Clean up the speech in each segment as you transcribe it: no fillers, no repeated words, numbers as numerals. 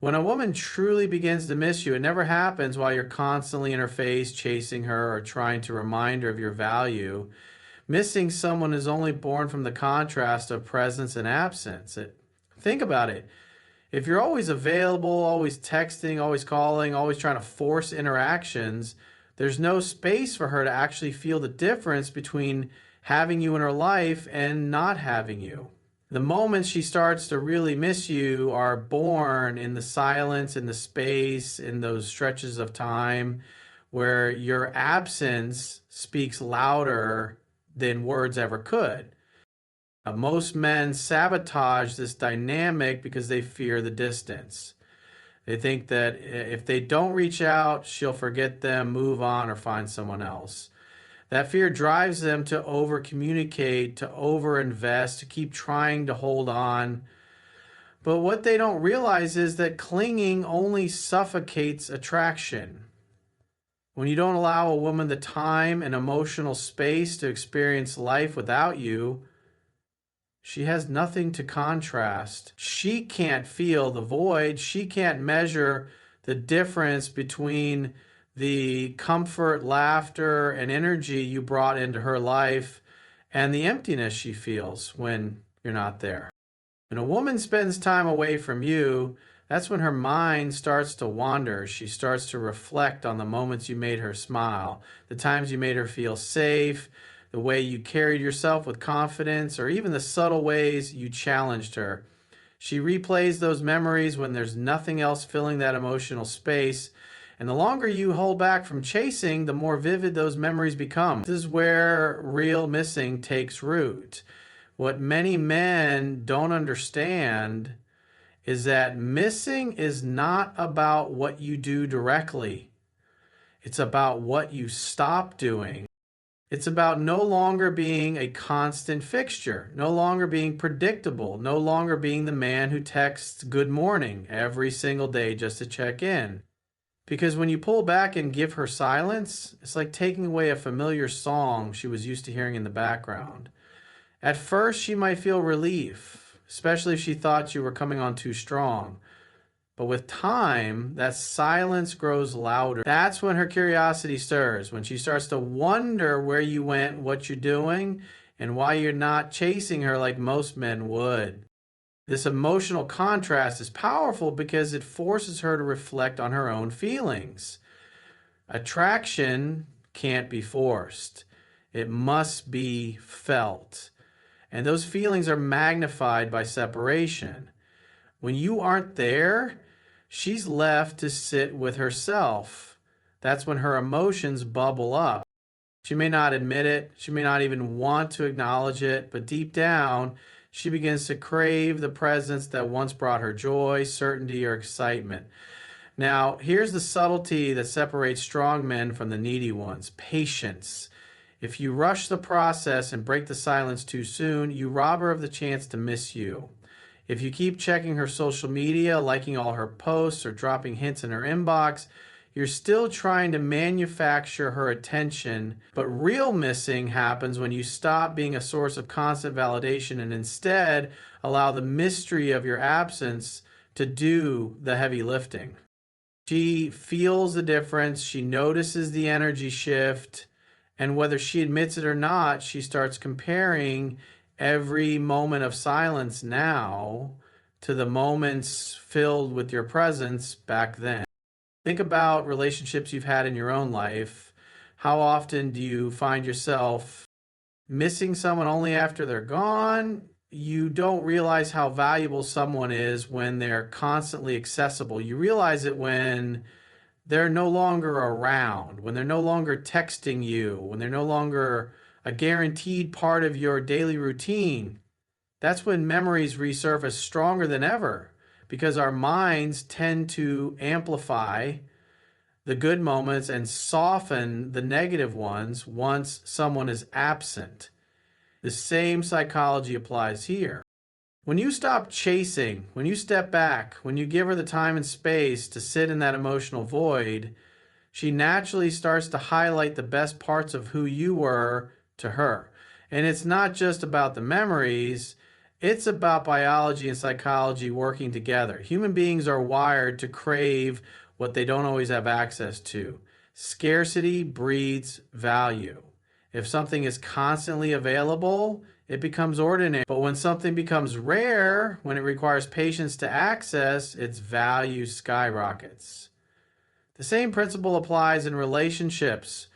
When a woman truly begins to miss you, it never happens while you're constantly in her face, chasing her, or trying to remind her of your value. Missing someone is only born from the contrast of presence and absence. Think about it. If you're always available, always texting, always calling, always trying to force interactions, there's no space for her to actually feel the difference between having you in her life and not having you. The moments she starts to really miss you are born in the silence, in the space, in those stretches of time where your absence speaks louder than words ever could. Most men sabotage this dynamic because they fear the distance. They think that if they don't reach out, she'll forget them, move on, or find someone else. That fear drives them to over communicate, to over invest, to keep trying to hold on. But what they don't realize is that clinging only suffocates attraction. When you don't allow a woman the time and emotional space to experience life without you, she has nothing to contrast. She can't feel the void. She can't measure the difference between the comfort, laughter, and energy you brought into her life and the emptiness she feels when you're not there. When a woman spends time away from you, that's when her mind starts to wander. She starts to reflect on the moments you made her smile, the times you made her feel safe, the way you carried yourself with confidence, or even the subtle ways you challenged her. She replays those memories when there's nothing else filling that emotional space. And the longer you hold back from chasing, the more vivid those memories become. This is where real missing takes root. What many men don't understand is that missing is not about what you do directly. It's about what you stop doing. It's about no longer being a constant fixture, no longer being predictable, no longer being the man who texts good morning every single day just to check in. Because when you pull back and give her silence, it's like taking away a familiar song she was used to hearing in the background. At first, she might feel relief, especially if she thought you were coming on too strong. But with time, that silence grows louder. That's when her curiosity stirs, when she starts to wonder where you went, what you're doing, and why you're not chasing her like most men would. This emotional contrast is powerful because it forces her to reflect on her own feelings. Attraction can't be forced. It must be felt. And those feelings are magnified by separation. When you aren't there, she's left to sit with herself. That's when her emotions bubble up. She may not admit it. She may not even want to acknowledge it. But deep down, she begins to crave the presence that once brought her joy, certainty, or excitement. Now, here's the subtlety that separates strong men from the needy ones: patience. If you rush the process and break the silence too soon, you rob her of the chance to miss you. If you keep checking her social media, liking all her posts, or dropping hints in her inbox, you're still trying to manufacture her attention. But real missing happens when you stop being a source of constant validation and instead allow the mystery of your absence to do the heavy lifting. She feels the difference. She notices the energy shift. And whether she admits it or not, she starts comparing every moment of silence now to the moments filled with your presence back then. Think about relationships you've had in your own life. How often do you find yourself missing someone only after they're gone? You don't realize how valuable someone is when they're constantly accessible. You realize it when they're no longer around, when they're no longer texting you, when they're no longer a guaranteed part of your daily routine. That's when memories resurface stronger than ever, because our minds tend to amplify the good moments and soften the negative ones once someone is absent. The same psychology applies here. When you stop chasing, when you step back, when you give her the time and space to sit in that emotional void, she naturally starts to highlight the best parts of who you were to her. And it's not just about the memories. It's about biology and psychology working together. Human beings are wired to crave what they don't always have access to. Scarcity breeds value. If something is constantly available, it becomes ordinary. But when something becomes rare, when it requires patience to access, its value skyrockets. The same principle applies in relationships.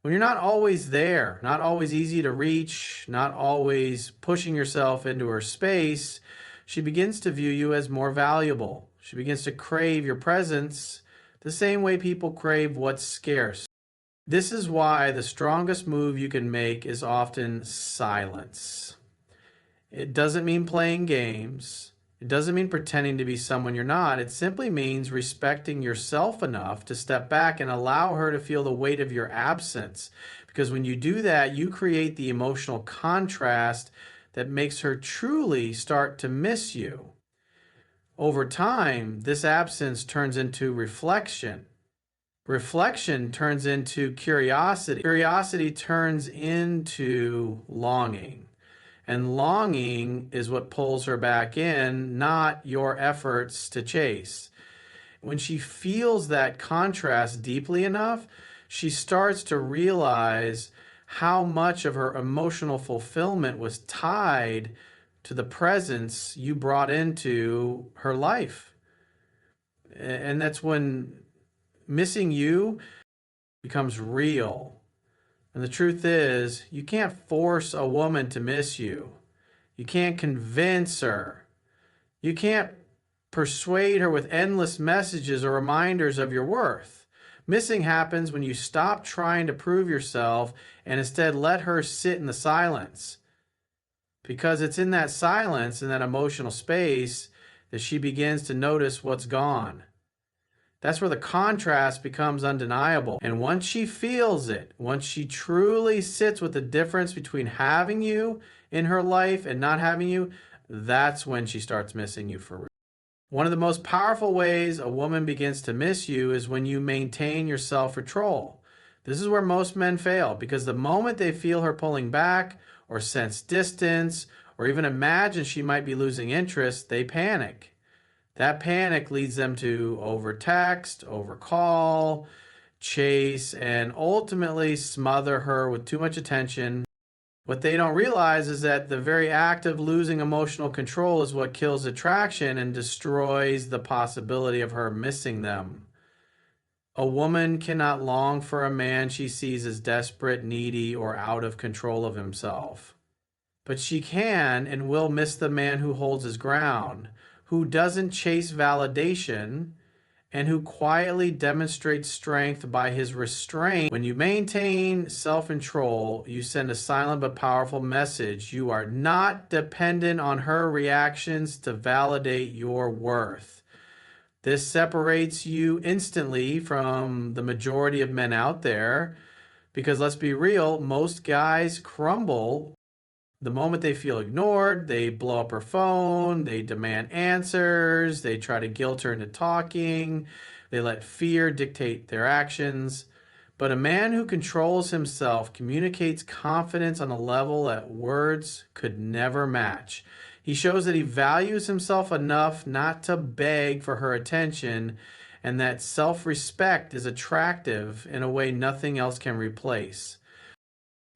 When you're not always there, not always easy to reach, not always pushing yourself into her space, she begins to view you as more valuable. She begins to crave your presence the same way people crave what's scarce. This is why the strongest move you can make is often silence. It doesn't mean playing games. It doesn't mean pretending to be someone you're not. It simply means respecting yourself enough to step back and allow her to feel the weight of your absence. Because when you do that, you create the emotional contrast that makes her truly start to miss you. Over time, this absence turns into reflection. Reflection turns into curiosity. Curiosity turns into longing. And longing is what pulls her back in, not your efforts to chase. When she feels that contrast deeply enough, she starts to realize how much of her emotional fulfillment was tied to the presence you brought into her life. And that's when missing you becomes real. And the truth is, you can't force a woman to miss you. You can't convince her. You can't persuade her with endless messages or reminders of your worth. Missing happens when you stop trying to prove yourself and instead let her sit in the silence. Because it's in that silence, in that emotional space, that she begins to notice what's gone. That's where the contrast becomes undeniable. And once she feels it, once she truly sits with the difference between having you in her life and not having you, that's when she starts missing you for real. One of the most powerful ways a woman begins to miss you is when you maintain your self-control. This is where most men fail, because the moment they feel her pulling back or sense distance or even imagine she might be losing interest, they panic. That panic leads them to overtext, overcall, chase, and ultimately smother her with too much attention. What they don't realize is that the very act of losing emotional control is what kills attraction and destroys the possibility of her missing them. A woman cannot long for a man she sees as desperate, needy, or out of control of himself. But she can and will miss the man who holds his ground, who doesn't chase validation, and who quietly demonstrates strength by his restraint. When you maintain self-control, you send a silent but powerful message. You are not dependent on her reactions to validate your worth. This separates you instantly from the majority of men out there, because let's be real, most guys crumble the moment they feel ignored. They blow up her phone, they demand answers, they try to guilt her into talking, they let fear dictate their actions. But a man who controls himself communicates confidence on a level that words could never match. He shows that he values himself enough not to beg for her attention, and that self-respect is attractive in a way nothing else can replace.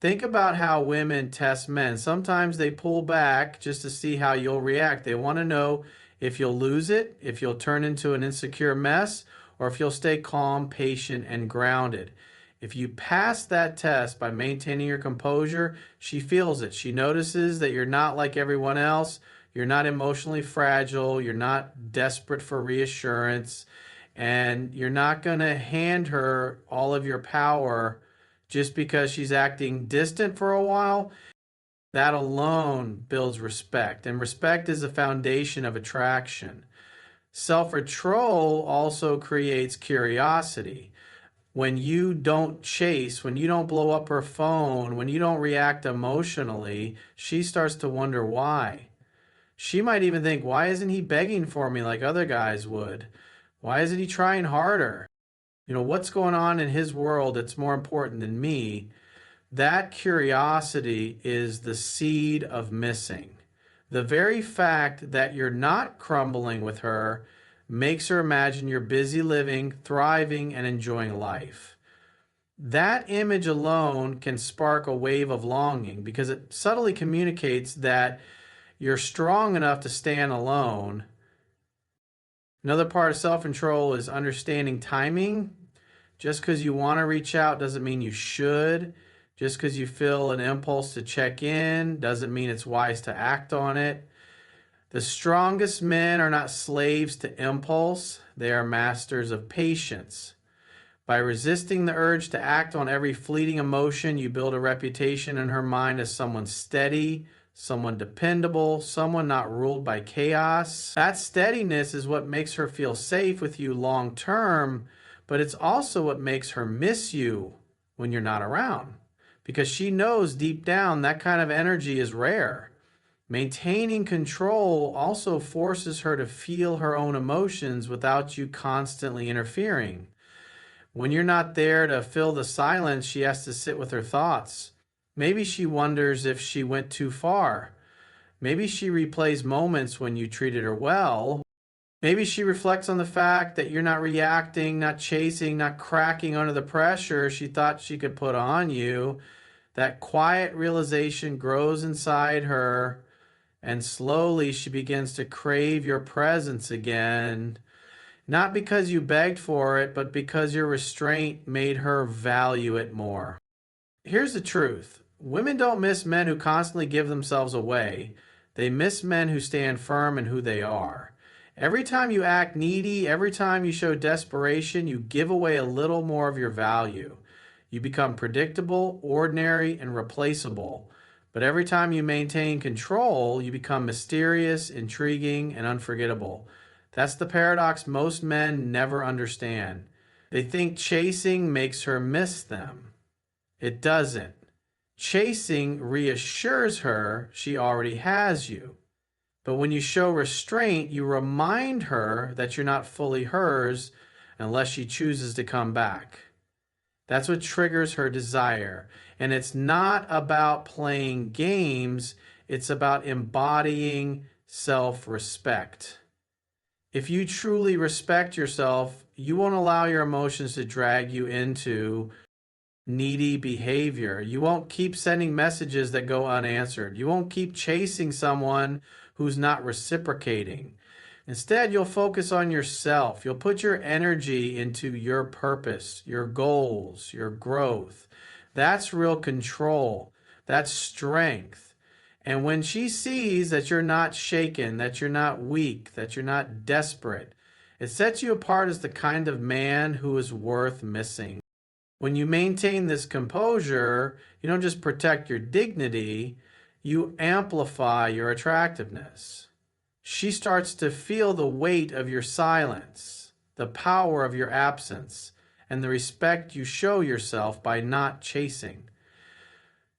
Think about how women test men. Sometimes they pull back just to see how you'll react. They want to know if you'll lose it, if you'll turn into an insecure mess, or if you'll stay calm, patient, and grounded. If you pass that test by maintaining your composure, she feels it. She notices that you're not like everyone else. You're not emotionally fragile. You're not desperate for reassurance. And you're not going to hand her all of your power just because she's acting distant for a while. That alone builds respect, and respect is the foundation of attraction. Self-control also creates curiosity. When you don't chase, when you don't blow up her phone, when you don't react emotionally, she starts to wonder why. She might even think, why isn't he begging for me like other guys would? Why isn't he trying harder? What's going on in his world that's more important than me? That curiosity is the seed of missing. The very fact that you're not crumbling with her makes her imagine you're busy living, thriving, and enjoying life. That image alone can spark a wave of longing because it subtly communicates that you're strong enough to stand alone. Another part of self-control is understanding timing. Just because you want to reach out doesn't mean you should. Just because you feel an impulse to check in doesn't mean it's wise to act on it. The strongest men are not slaves to impulse. They are masters of patience. By resisting the urge to act on every fleeting emotion, you build a reputation in her mind as someone steady, someone dependable, someone not ruled by chaos. That steadiness is what makes her feel safe with you long term, but it's also what makes her miss you when you're not around, because she knows deep down that kind of energy is rare. Maintaining control also forces her to feel her own emotions without you constantly interfering. When you're not there to fill the silence, she has to sit with her thoughts. Maybe she wonders if she went too far. Maybe she replays moments when you treated her well. Maybe she reflects on the fact that you're not reacting, not chasing, not cracking under the pressure she thought she could put on you. That quiet realization grows inside her, and slowly she begins to crave your presence again. Not because you begged for it, but because your restraint made her value it more. Here's the truth. Women don't miss men who constantly give themselves away. They miss men who stand firm in who they are. Every time you act needy, every time you show desperation, you give away a little more of your value. You become predictable, ordinary, and replaceable. But every time you maintain control, you become mysterious, intriguing, and unforgettable. That's the paradox most men never understand. They think chasing makes her miss them. It doesn't. Chasing reassures her she already has you. But when you show restraint, you remind her that you're not fully hers unless she chooses to come back. That's what triggers her desire. And it's not about playing games, it's about embodying self-respect. If you truly respect yourself, you won't allow your emotions to drag you into needy behavior. You won't keep sending messages that go unanswered. You won't keep chasing someone who's not reciprocating. Instead, you'll focus on yourself. You'll put your energy into your purpose, your goals, your growth. That's real control. That's strength. And when she sees that you're not shaken, that you're not weak, that you're not desperate, it sets you apart as the kind of man who is worth missing. When you maintain this composure, you don't just protect your dignity, you amplify your attractiveness. She starts to feel the weight of your silence, the power of your absence, and the respect you show yourself by not chasing.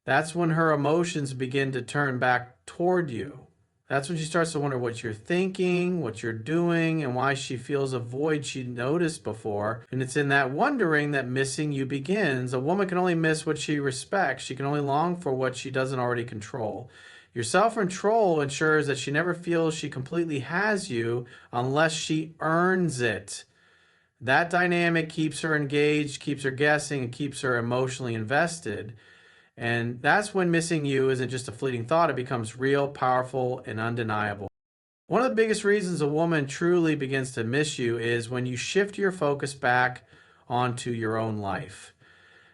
That's when her emotions begin to turn back toward you. That's when she starts to wonder what you're thinking, what you're doing, and why she feels a void she noticed before. And it's in that wondering that missing you begins. A woman can only miss what she respects. She can only long for what she doesn't already control. Your self-control ensures that she never feels she completely has you unless she earns it. That dynamic keeps her engaged, keeps her guessing, and keeps her emotionally invested. And that's when missing you isn't just a fleeting thought, it becomes real, powerful, and undeniable. One of the biggest reasons a woman truly begins to miss you is when you shift your focus back onto your own life.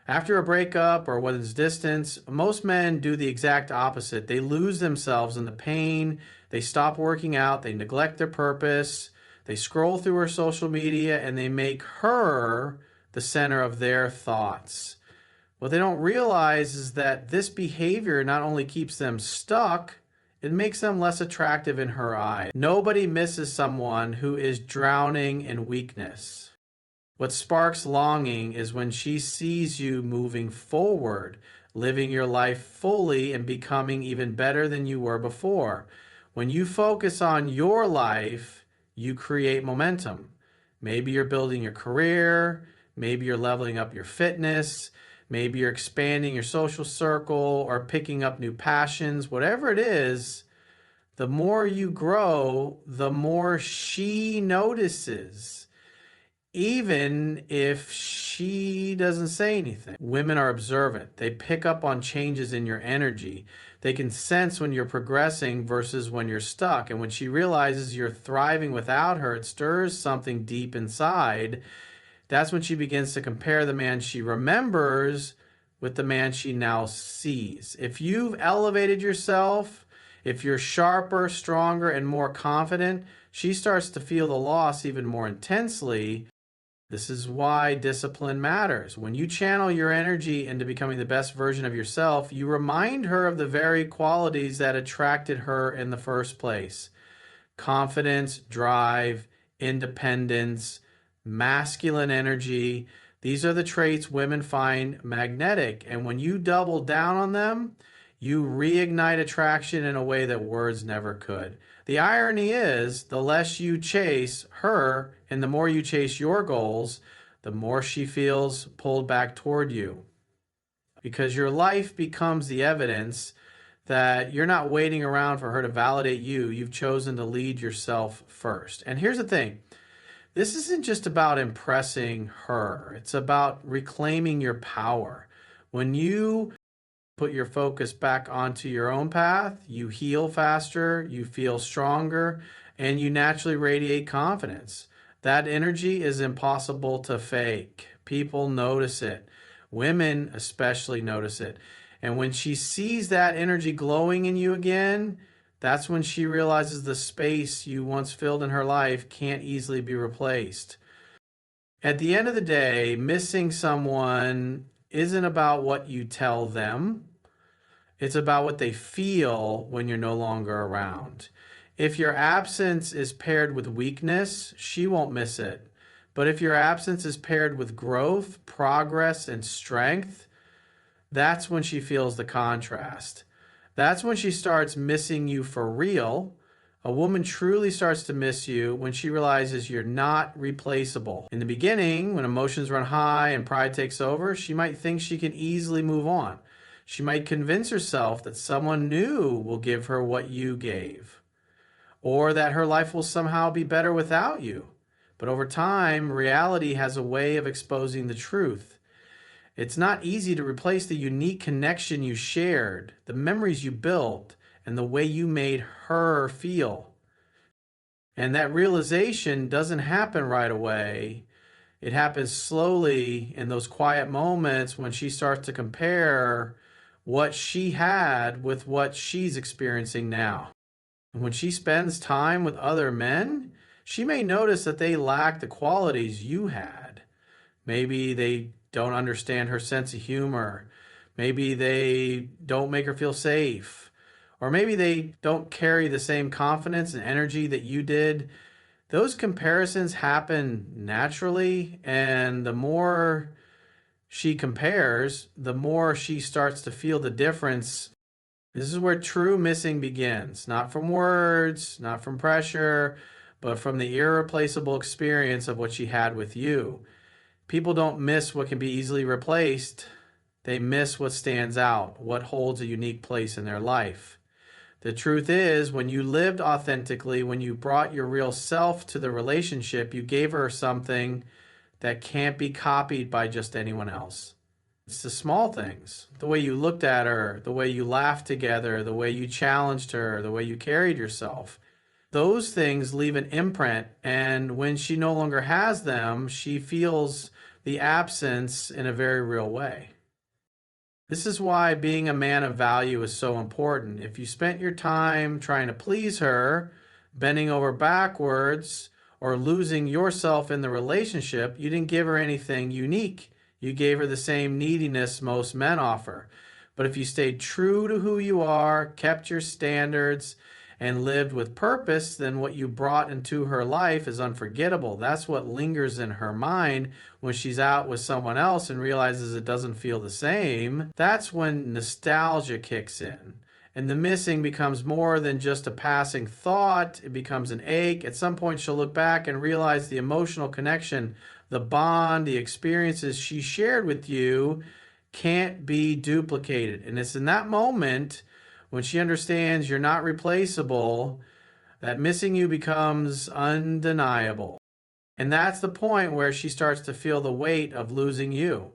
After a breakup or when it's distance, most men do the exact opposite. They lose themselves in the pain, they stop working out, they neglect their purpose, they scroll through her social media, and they make her the center of their thoughts. What they don't realize is that this behavior not only keeps them stuck, it makes them less attractive in her eyes. Nobody misses someone who is drowning in weakness. What sparks longing is when she sees you moving forward, living your life fully and becoming even better than you were before. When you focus on your life, you create momentum. Maybe you're building your career, maybe you're leveling up your fitness, maybe you're expanding your social circle or picking up new passions. Whatever it is, The more you grow, the more she notices, even if she doesn't say anything. Women are observant. They pick up on changes in your energy. They can sense when you're progressing versus when you're stuck. And when she realizes you're thriving without her, it stirs something deep inside. That's when she begins to compare the man she remembers with the man she now sees. If you've elevated yourself, if you're sharper, stronger, and more confident, she starts to feel the loss even more intensely. This is why discipline matters. When you channel your energy into becoming the best version of yourself, you remind her of the very qualities that attracted her in the first place: confidence, drive, independence, masculine energy. These are the traits women find magnetic. And when you double down on them, you reignite attraction in a way that words never could. The irony is, the less you chase her and the more you chase your goals, the more she feels pulled back toward you. Because your life becomes the evidence that you're not waiting around for her to validate you. You've chosen to lead yourself first. And here's the thing. This isn't just about impressing her. It's about reclaiming your power. When you put your focus back onto your own path, you heal faster, you feel stronger, and you naturally radiate confidence. That energy is impossible to fake. People notice it. Women especially notice it. And when she sees that energy glowing in you again, that's when she realizes the space you once filled in her life can't easily be replaced. At the end of the day, missing someone isn't about what you tell them. It's about what they feel when you're no longer around. If your absence is paired with weakness, she won't miss it. But if your absence is paired with growth, progress, and strength, that's when she feels the contrast. That's when she starts missing you for real. A woman truly starts to miss you when she realizes you're not replaceable. In the beginning, when emotions run high and pride takes over, she might think she can easily move on. She might convince herself that someone new will give her what you gave, or that her life will somehow be better without you. But over time, reality has a way of exposing the truth. It's not easy to replace the unique connection you shared, the memories you built, and the way you made her feel. And that realization doesn't happen right away. It happens slowly in those quiet moments when she starts to compare what she had with what she's experiencing now. And when she spends time with other men, she may notice that they lack the qualities you had. Maybe they don't understand her sense of humor. Maybe they don't make her feel safe. Or maybe they don't carry the same confidence and energy that you did. Those comparisons happen naturally, and the more she compares, the more she starts to feel the difference. This is where true missing begins, not from words, not from pressure, but from the irreplaceable experience of what she had with you. People don't miss what can be easily replaced. They miss what stands out, what holds a unique place in their life. The truth is, when you lived authentically, when you brought your real self to the relationship, you gave her something that can't be copied by just anyone else. It's the small things, the way you looked at her, the way you laughed together, the way you challenged her, the way you carried yourself. Those things leave an imprint, and when she no longer has them, she feels the absence in a very real way. This is why being a man of value is so important. If you spent your time trying to please her, bending over backwards, or losing yourself in the relationship, you didn't give her anything unique. You gave her the same neediness most men offer. But if you stayed true to who you are, kept your standards, and lived with purpose, then what you brought into her life is unforgettable. That's what lingers in her mind when she's out with someone else and realizes it doesn't feel the same. That's when nostalgia kicks in. And the missing becomes more than just a passing thought. It becomes an ache. At some point, she'll look back and realize the emotional connection, the bond, the experiences she shared with you can't be duplicated. And it's in that moment When she understands you're not replaceable, that missing you becomes undeniable. And that's the point where she starts to feel the weight of losing you.